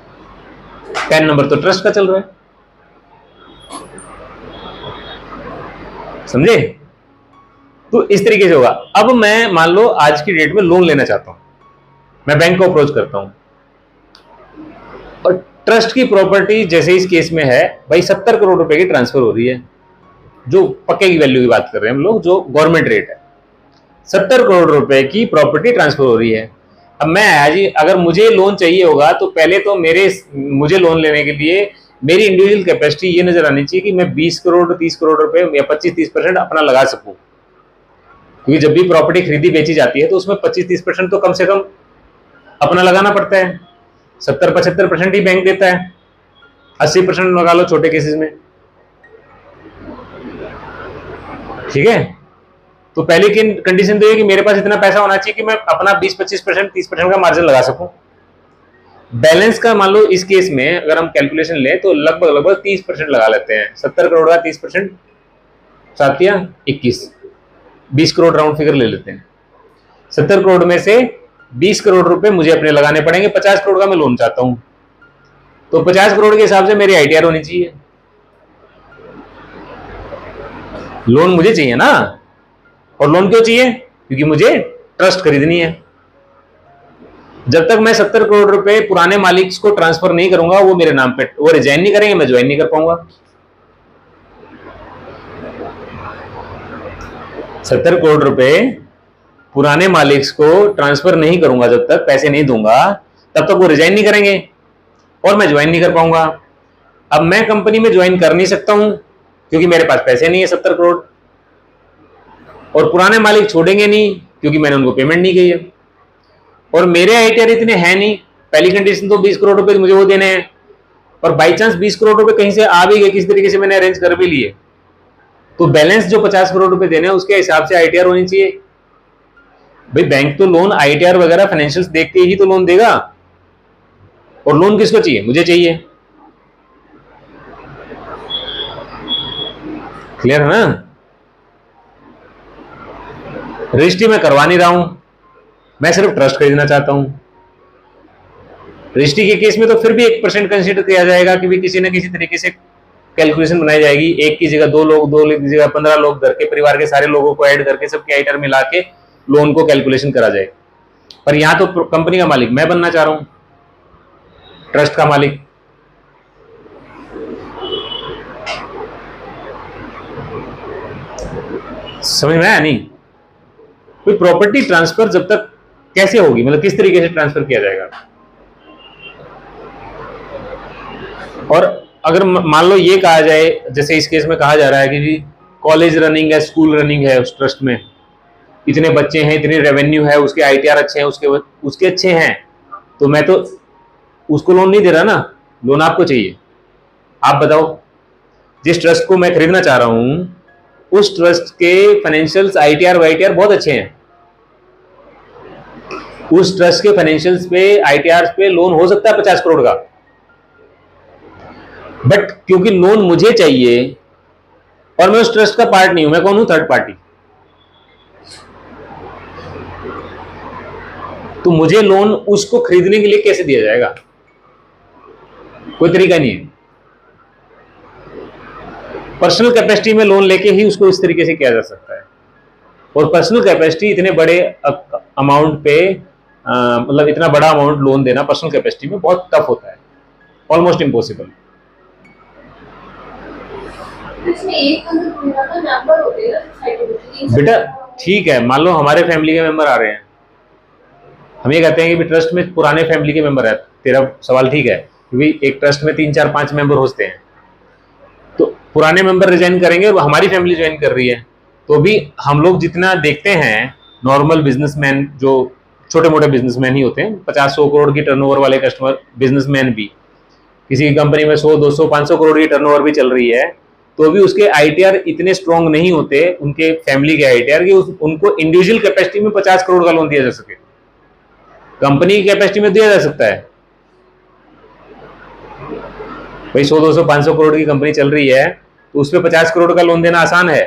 पैन नंबर तो ट्रस्ट का चल रहा है, समझे? तो इस तरीके से होगा। अब मैं मान लो आज की डेट में लोन लेना चाहता हूं, मैं बैंक को अप्रोच करता हूं, और ट्रस्ट की प्रॉपर्टी जैसे इस केस में है भाई 70 करोड़ रुपए की ट्रांसफर हो रही है, जो पक्के की वैल्यू की बात कर रहे हैं हम लोग, जो गवर्नमेंट रेट है, 70 करोड़ रुपए की प्रॉपर्टी ट्रांसफर हो रही है। अब मैं आज ही अगर मुझे लोन चाहिए होगा तो पहले तो मुझे लोन लेने के लिए मेरी इंडिविजुअल कैपेसिटी ये नजर आनी चाहिए कि मैं 20 करोड़ 30 करोड़ रुपए या 25-30% अपना लगा सकूं, क्योंकि जब भी प्रॉपर्टी खरीदी बेची जाती है तो उसमें 25-30% तो कम से कम अपना लगाना पड़ता है। 70-75% ही बैंक देता है, 80% लगा लो छोटे केसेस में, ठीक है? तो पहली कंडीशन तो ये कि मेरे पास इतना पैसा होना चाहिए कि मैं अपना 20-25% 30% का मार्जिन लगा सकूं। बैलेंस का मान लो इस केस में अगर हम कैलकुलेशन लें तो लगभग 30% लगा लेते हैं। 70 करोड़ का 30%, 7 या 21, 20 करोड़ राउंड फिगर ले लेते हैं। 70 करोड़ में से 20 करोड़ रुपए मुझे अपने लगाने पड़ेंगे। 50 करोड़ का मैं लोन चाहता हूं, तो 50 करोड़ के हिसाब से मेरी आईटीआर होनी चाहिए। लोन मुझे चाहिए ना, और लोन क्यों चाहिए? क्योंकि मुझे ट्रस्ट खरीदनी है। जब तक मैं 70 करोड़ रुपए पुराने मालिक को ट्रांसफर नहीं करूंगा, वो मेरे नाम पे, वो रिजाइन नहीं करेंगे, मैं ज्वाइन नहीं कर पाऊंगा। 70 करोड़ रुपए पुराने मालिक को ट्रांसफर नहीं करूंगा, जब तक पैसे नहीं दूंगा तब तक वो रिजाइन नहीं करेंगे और मैं ज्वाइन नहीं कर पाऊंगा। अब मैं कंपनी में ज्वाइन कर नहीं सकता हूं क्योंकि मेरे पास पैसे नहीं है 70 करोड़, और पुराने मालिक छोड़ेंगे नहीं क्योंकि मैंने उनको पेमेंट नहीं की है, और मेरे आईटीआर इतने हैं नहीं। पहली कंडीशन तो 20 करोड़ रुपए मुझे वो देने हैं, और बाई चांस 20 करोड़ रुपए कहीं से आ भी गए, किसी तरीके से मैंने अरेंज कर भी लिए, तो बैलेंस जो 50 करोड़ रुपए देने हैं उसके हिसाब से आईटीआर होनी चाहिए। भाई बैंक तो लोन आईटीआर वगैरह फाइनेंशियल्स देख के ही तो लोन देगा, और लोन किसको चाहिए? मुझे चाहिए। क्लियर है ना? रजिस्ट्री में करवा नहीं रहा हूं, मैं सिर्फ ट्रस्ट खरीदना चाहता हूं। रजिस्ट्री के केस में तो फिर भी 1% कंसीडर किया जाएगा कि भी किसी न किसी तरीके से कैलकुलेशन बनाई जाएगी, एक की जगह 2 लोग, 2 की जगह 15 लोग, घर के परिवार के सारे लोगों को ऐड करके सबके आईटीआर मिला के लोन को कैलकुलेशन करा जाए। पर यहां तो कंपनी का मालिक मैं बनना चाह रहा हूं, ट्रस्ट का मालिक। समझ में आया नहीं? कोई प्रॉपर्टी ट्रांसफर जब तक कैसे होगी, मतलब किस तरीके से ट्रांसफर किया जाएगा? और अगर मान लो ये कहा जाए, जैसे इस केस में कहा जा रहा है कि कॉलेज रनिंग है, स्कूल रनिंग है, उस ट्रस्ट में इतने बच्चे हैं, इतनी रेवेन्यू है, उसके आईटीआर अच्छे हैं, उसके अच्छे हैं, तो मैं तो उसको लोन नहीं दे रहा ना, लोन आपको चाहिए। आप बताओ, जिस ट्रस्ट को मैं खरीदना चाह रहा हूं उस ट्रस्ट के फाइनेंशियल्स, आईटीआर वाईटीआर बहुत अच्छे हैं, उस ट्रस्ट के फाइनेंशियल्स पे, आईटीआर पे लोन हो सकता है 50 करोड़ का, बट क्योंकि लोन मुझे चाहिए और मैं उस ट्रस्ट का पार्ट नहीं हूं, मैं कौन हूं? Third party. तो मुझे लोन उसको खरीदने के लिए कैसे दिया जाएगा? कोई तरीका नहीं है। पर्सनल कैपेसिटी में लोन लेके ही उसको इस तरीके से किया जा सकता है, और पर्सनल कैपेसिटी इतने बड़े अमाउंट पे मतलब इतना बड़ा अमाउंट लोन देना पर्सनल कैपेसिटी में बहुत टफ होता है, ऑलमोस्ट इम्पॉसिबल। इसमें एक नंबर होते हैं बेटा ठीक है, मान लो हमारे फैमिली के मेंबर आ रहे हैं, हम ये कहते हैं कि ट्रस्ट में पुराने फैमिली के मेंबर है, तेरा सवाल ठीक है, क्योंकि एक ट्रस्ट में 3 4 5 मेंबर होते हैं, तो पुराने मेंबर रिजाइन करेंगे और हमारी फैमिली ज्वाइन कर रही है, तो भी हम लोग जितना देखते हैं नॉर्मल बिजनेसमैन, जो छोटे मोटे बिजनेसमैन ही होते हैं, 50-100 करोड़ की टर्नओवर वाले कस्टमर बिजनेसमैन भी, किसी की कंपनी में 100-200-500 करोड़ की टर्नओवर भी चल रही है, तो भी उसके आईटीआर इतने स्ट्रॉन्ग नहीं होते, उनके फैमिली के आईटीआर, कि उनको इंडिविजुअल कैपेसिटी में 50 करोड़ का लोन दिया जा सके। कंपनी की कैपेसिटी में दिया जा सकता है भाई, 100-200-500 करोड़ की कंपनी चल रही है तो उसपे 50 करोड़ का लोन देना आसान है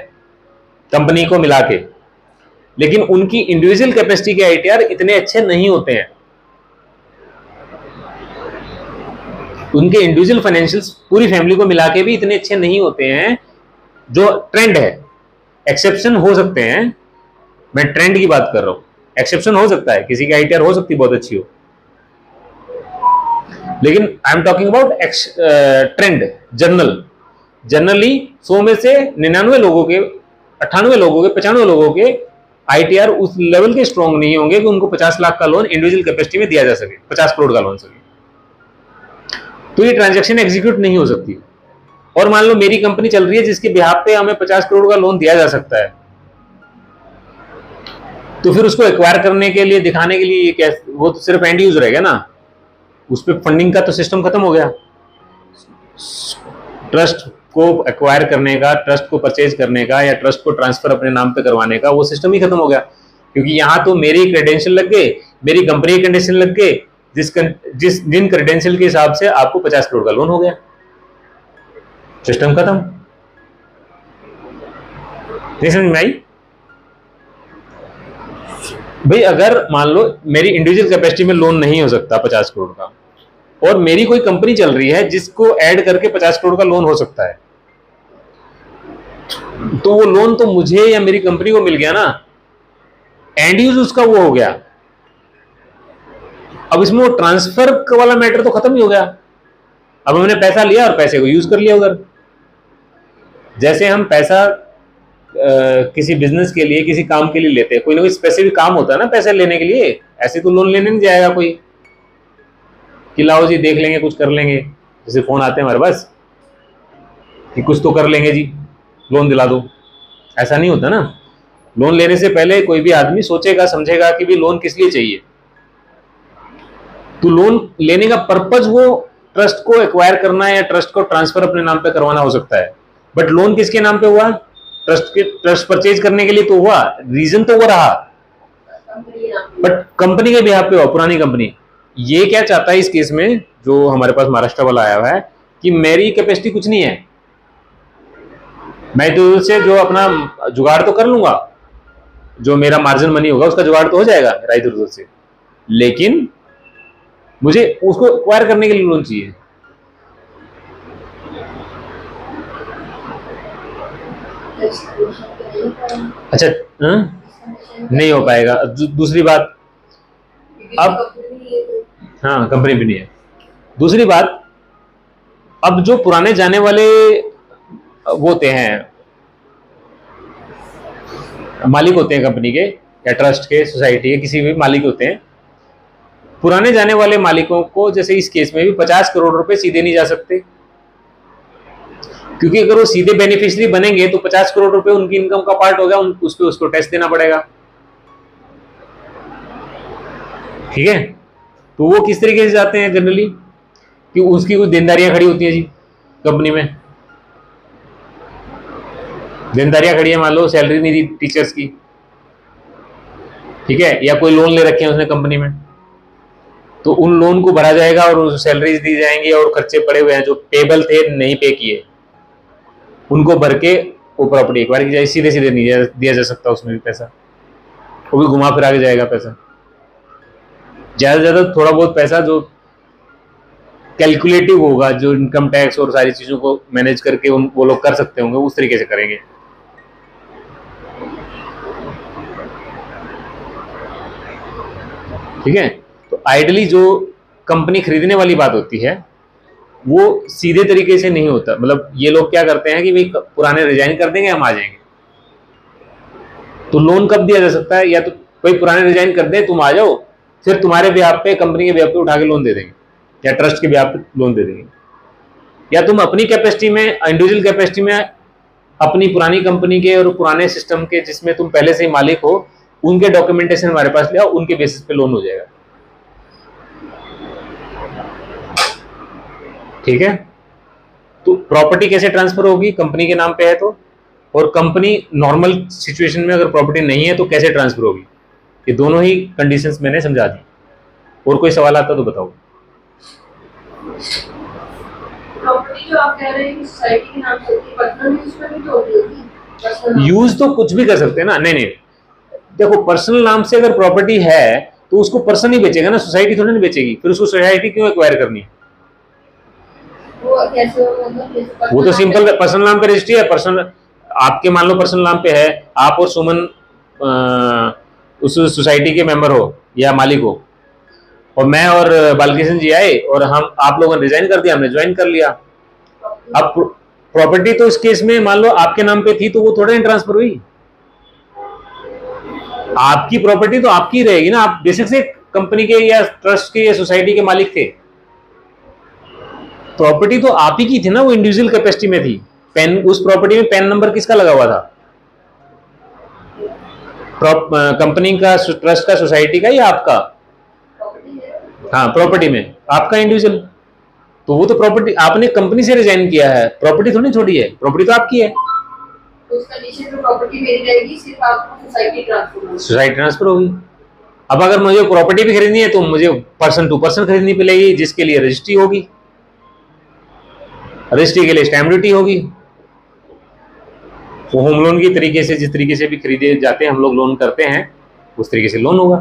कंपनी को मिला के, लेकिन उनकी इंडिविजुअल कैपेसिटी के आईटीआर इतने अच्छे नहीं होते हैं, उनके इंडिविजुअल फाइनेंशियल्स पूरी फैमिली को मिला के भी इतने अच्छे नहीं होते हैं जो ट्रेंड है। एक्सेप्शन हो सकते हैं, मैं ट्रेंड की बात कर रहा हूं, एक्सेप्शन हो सकता है, किसी की आईटीआर हो सकती है बहुत अच्छी हो, लेकिन I am talking about trend. Generally 100 में से 99 लोगों के, 98 लोगों के, 95 लोगों के आईटीआर उस लेवल के स्ट्रॉन्ग नहीं होंगे कि उनको 50 लाख का लोन इंडिविजुअल कैपेसिटी में दिया जा सके, 50 करोड़ का लोन सके, तो ये ट्रांजैक्शन एग्जीक्यूट नहीं हो सकती। और मान लो मेरी कंपनी चल रही है जिसके बिहाफ पे हमें 50 करोड़ का लोन दिया जा सकता है, तो फिर उसको एक्वायर करने के लिए, दिखाने के लिए, ये क्या, वो तो सिर्फ एंड यूज रहेगा ना, उस पर फंडिंग का तो सिस्टम खत्म हो गया। ट्रस्ट को एक्वायर करने का, ट्रस्ट को परचेज करने का, या ट्रस्ट को ट्रांसफर अपने नाम पे करवाने का, वो सिस्टम ही खत्म हो गया, क्योंकि यहां तो मेरी क्रेडेंशियल लग गए, मेरी कंपनी के क्रेडेंशियल लग गए, जिन क्रेडेंशियल के हिसाब से आपको 50 करोड़ का लोन हो गया, सिस्टम खत्म। नहीं समझ में आई भाई? अगर मान लो मेरी इंडिविजुअल कैपेसिटी में लोन नहीं हो सकता 50 करोड़ का, और मेरी कोई कंपनी चल रही है जिसको ऐड करके 50 करोड़ का लोन हो सकता है, तो वो लोन तो मुझे या मेरी कंपनी को मिल गया ना, एंड यूज उसका वो हो गया। अब इसमें वो ट्रांसफर वाला मैटर तो खत्म ही हो गया। अब हमने पैसा लिया और पैसे को यूज कर लिया उधर। जैसे हम पैसा किसी बिजनेस के लिए, किसी काम के लिए लेते हैं, कोई ना कोई स्पेसिफिक काम होता है ना पैसे लेने के लिए, ऐसे तो लोन लेने नहीं जाएगा कोई कि लाओ जी देख लेंगे, कुछ कर लेंगे, जैसे फोन आते हैं हमारे पास कि कुछ तो कर लेंगे जी, लोन दिला दो, ऐसा नहीं होता ना। लोन लेने से पहले कोई भी आदमी सोचेगा, समझेगा कि भी लोन किस लिए चाहिए। तो लोन लेने का पर्पज वो ट्रस्ट को एक्वायर करना है या ट्रस्ट को ट्रांसफर अपने नाम पे करवाना हो सकता है, बट लोन किसके नाम पे हुआ? ट्रस्ट परचेज करने के लिए तो हुआ, रीजन तो वो रहा, बट कंपनी के बिहाफ पे हुआ, पुरानी कंपनी। ये क्या चाहता है इस केस में, जो हमारे पास महाराष्ट्र वाला आया हुआ है, कि मेरी कैपेसिटी कुछ नहीं है, मैं तो उससे जो अपना जुगाड़ तो कर लूंगा, जो मेरा मार्जिन मनी होगा उसका जुगाड़ तो हो जाएगा इधर उधर से, लेकिन मुझे उसको एक्वायर करने के लिए लोन चाहिए। अच्छा, नहीं हो पाएगा। दूसरी बात, अब हाँ कंपनी भी नहीं है। दूसरी बात, अब जो पुराने जाने वाले वो होते हैं, मालिक होते हैं कंपनी के या ट्रस्ट के, सोसाइटी के, किसी भी मालिक होते हैं, पुराने जाने वाले मालिकों को जैसे इस केस में भी 50 करोड़ रुपए सीधे नहीं जा सकते, क्योंकि अगर वो सीधे बेनिफिशियरी बनेंगे तो 50 करोड़ रुपए उनकी इनकम का पार्ट होगा, उस पे उसको टैक्स देना पड़ेगा। ठीक है, तो वो किस तरीके से जाते हैं जनरली, कि उसकी कुछ देनदारियां खड़ी होती है जी कंपनी में, देनदारियां खड़ी है, मान लो सैलरी नहीं दी टीचर्स की, ठीक है, या कोई लोन ले रखे हैं उसने कंपनी में, तो उन लोन को भरा जाएगा और सैलरीज दी जाएंगी, और खर्चे पड़े हुए हैं जो पेबल थे नहीं पे किए, उनको भर के वो प्रॉपर्टी एक्वायर की जाए। सीधे सीधे नहीं दिया जा सकता उसमें भी पैसा, वो भी घुमा फिरा के जाएगा पैसा। ज्यादा से ज्यादा थोड़ा बहुत पैसा जो कैलकुलेटिव होगा, जो इनकम टैक्स और सारी चीजों को मैनेज करके वो लोग कर सकते होंगे, उस तरीके से करेंगे। ठीक है, तो आइडली जो कंपनी खरीदने वाली बात होती है वो सीधे तरीके से नहीं होता। मतलब ये लोग क्या करते हैं कि भाई पुराने रिजाइन कर देंगे, हम आ जाएंगे। तो लोन कब दिया जा सकता है? या तो कोई पुराने रिजाइन कर दे, तुम आ जाओ, फिर तुम्हारे ब्याह पे, कंपनी के ब्याह पे उठा के लोन दे देंगे, या ट्रस्ट के ब्याह पे लोन दे देंगे, या तुम अपनी कैपेसिटी में, इंडिविजुअल कैपेसिटी में, अपनी पुरानी कंपनी के और पुराने सिस्टम के जिसमें तुम पहले से ही मालिक हो, उनके डॉक्यूमेंटेशन हमारे पास ले आओ, उनके बेसिस पे लोन हो जाएगा। ठीक है, तो प्रॉपर्टी कैसे ट्रांसफर होगी? कंपनी के नाम पे है तो, और कंपनी नॉर्मल सिचुएशन में अगर प्रॉपर्टी नहीं है तो कैसे ट्रांसफर होगी? ये दोनों ही कंडीशंस मैंने समझा दी। और कोई सवाल आता तो बताओ। प्रॉपर्टी जो आप कह रहे हैं सोसाइटी के नाम से होती है, पर्सनल यूज में भी तो होती होगी। यूज तो कुछ भी कर सकते हैं ना। नहीं, देखो पर्सनल नाम से अगर प्रॉपर्टी है तो उसको पर्सन ही बेचेगा ना, सोसाइटी थोड़ी नहीं बेचेगी, फिर उसको सोसाइटी क्यों एक्वायर करनी है? वो कैसे मतलब जैसे वो तो सिंपल पर्सनल नाम पे रजिस्ट्री है, पर्सनल आपके मान लो पर्सनल नाम पे है, आप और सुमन उस सोसाइटी के मेंबर हो या मालिक हो, और मैं और बालकृष्ण जी आए और हम आप लोगों ने रिजाइन कर दिया, हमने ज्वाइन कर लिया। अब प्रॉपर्टी तो इस केस में मान लो आपके नाम पे थी तो वो थोड़ा ट्रांसफर हुई, आपकी प्रॉपर्टी तो आपकी रहेगी ना, आप बेसिक से कंपनी के या ट्रस्ट के या सोसाइटी के मालिक थे, प्रॉपर्टी तो आप ही की थी ना, वो इंडिविजुअल कैपेसिटी में थी। पेन उस प्रॉपर्टी में पेन नंबर किसका लगा हुआ था? कंपनी का, ट्रस्ट का, सोसाइटी का या आपका? हाँ प्रॉपर्टी में आपका इंडिविजुअल, तो वो तो प्रॉपर्टी आपने कंपनी से रिजाइन किया है, प्रॉपर्टी थोड़ी छोड़ी है, प्रॉपर्टी तो आपकी है। तो उस कंडीशन में प्रॉपर्टी मेरी रहेगी, सिर्फ आपको सोसाइटी ट्रांसफर होगी। सोसाइटी ट्रांसफर होगी। अब अगर मुझे प्रॉपर्टी भी खरीदनी है तो मुझे पर्सन टू पर्सन खरीदनी पड़ेगी, जिसके लिए रजिस्ट्री होगी, रजिस्ट्री के लिए स्टैम्प ड्यूटी होगी। वो होम लोन की तरीके से जिस तरीके से भी खरीदे जाते हैं हम लोग लोन करते हैं, उस तरीके से लोन होगा।